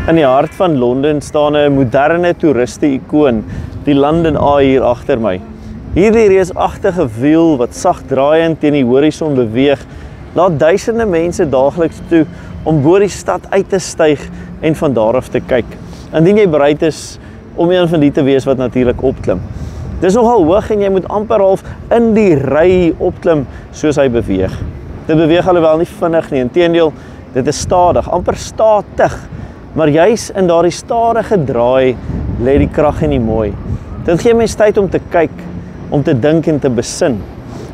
In die hart van Londen staan 'n moderne toeriste-ikoon, die London Eye hier agter my. Hierdie reusagtige wiel wat sag draaiend teen die horison beweeg, laat duisende mense daagliks toe om bo die stad uit te styg en van daar af te kyk. Indien jy bereid is om een van die te wees wat natuurlik opklim. Dis nogal hoog en jy moet amper half in die ry opklim soos hy beweeg. Dit beweeg alhoewel nie vinnig nie, inteendeel, dit is stadig, amper statig, maar juis in daardie stadige draai lê die krag en die mooi. Dit gee mens tyd om te kyk, om te dink en te besin.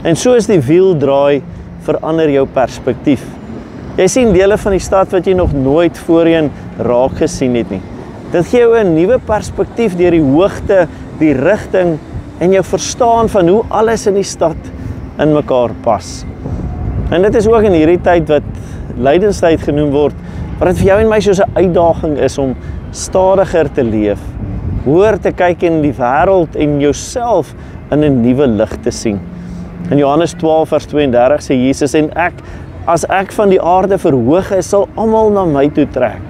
En soos die wiel draai, verander jou perspektief. Jy sien dele van die stad wat jy nog nooit voorheen raak gesien het nie. Dit gee jou 'n nuwe perspektief deur die hoogte, die rigting en jou verstaan van hoe alles in die stad in mekaar pas. En dit is ook in hierdie tyd wat lydenstyd genoem word, wat dit vir jou en my soos 'n uitdaging is om stadiger te leef, hoër te kyk in die wêreld en jouself in 'n nuwe lig te sien. In Johannes 12 vers 32 sê Jesus, en as ek van die aarde verhoog is, sal almal na my toe trek.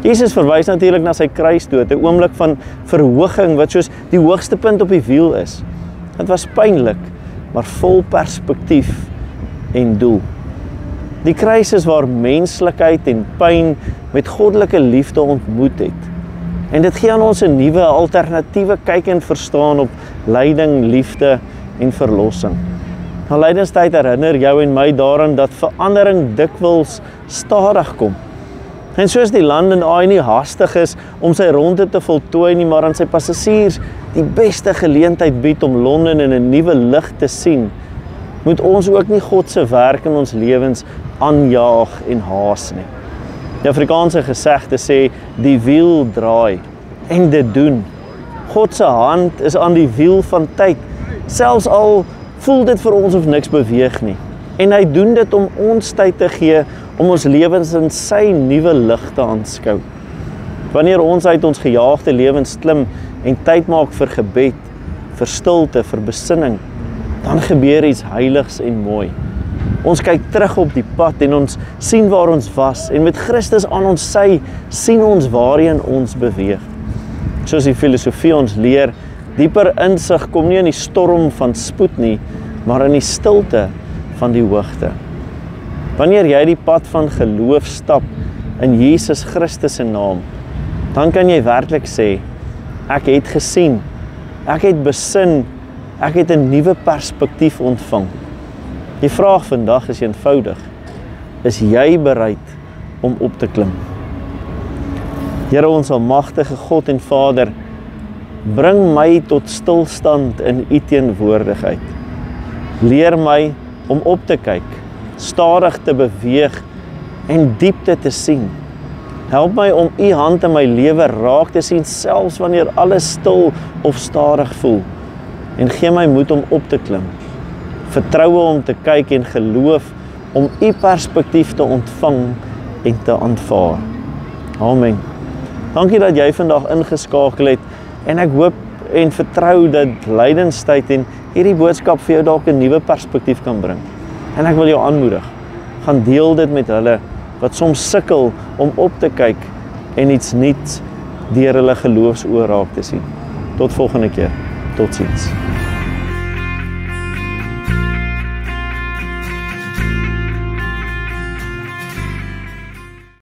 Jesus verwys natuurlik na sy kruisdood, 'n oomblik van verhoging wat soos die hoogste punt op die wiel is. Dit was pynlik, maar vol perspektief en doel. Die kruis is waar menslikheid en pyn met goddelike liefde ontmoet het. En dit gee aan ons 'n nuwe alternatiewe kyk en verstaan op lyding, liefde en verlossing. Lydenstyd herinner jou en my daaraan dat verandering dikwels stadig kom. En soos die London Eye nie hastig is om sy ronde te voltooi nie, maar aan sy passasiers die beste geleentheid bied om Londen in 'n nuwe lig te sien, moet ons ook nie God se werk in ons lewens aanjaag en haas nie. Die Afrikaanse gesegde sê, die wiel draai, en dit doen. God se hand is aan die wiel van tyd, selfs al voel dit vir ons of niks beweeg nie. En hy doen dit om ons tyd te gee, om ons lewens in sy nuwe lig te aanskou. Wanneer ons uit ons gejaagde lewens klim en tyd maak vir gebed, vir stilte, vir besinning, dan gebeur iets heiligs en mooi. Ons kyk terug op die pad en ons sien waar ons was en met Christus aan ons sy sien ons waarheen ons beweeg. Soos die filosofie ons leer, dieper insig kom nie in die storm van spoed nie, maar in die stilte van die hoogte. Wanneer jy die pad van geloof stap in Jesus Christus se naam, dan kan jy werklik sê, ek het gesien, ek het besin, ek het 'n nuwe perspektief ontvang. Die vraag vandag is eenvoudig, is jy bereid om op te klim? Here, ons almagtige God en Vader, bring my tot stilstand in U teenwoordigheid. Leer my om op te kyk, stadig te beweeg en diepte te sien. Help my om U hand in my lewe raak te sien, selfs wanneer alles stil of stadig voel. En gee my moed om op te klim. Vertroue om te kyk en geloof om U perspektief te ontvang en te aanvaar. Amen. Dankie dat jy vandag ingeskakel het en ek hoop en vertrou dat lydenstyd en hierdie boodskap vir jou dalk 'n nuwe perspektief kan bring. En ek wil jou aanmoedig, gaan deel dit met hulle wat soms sukkel om op te kyk en iets nuuts deur hulle geloofsoë raak te sien. Tot volgende keer. Totsiens.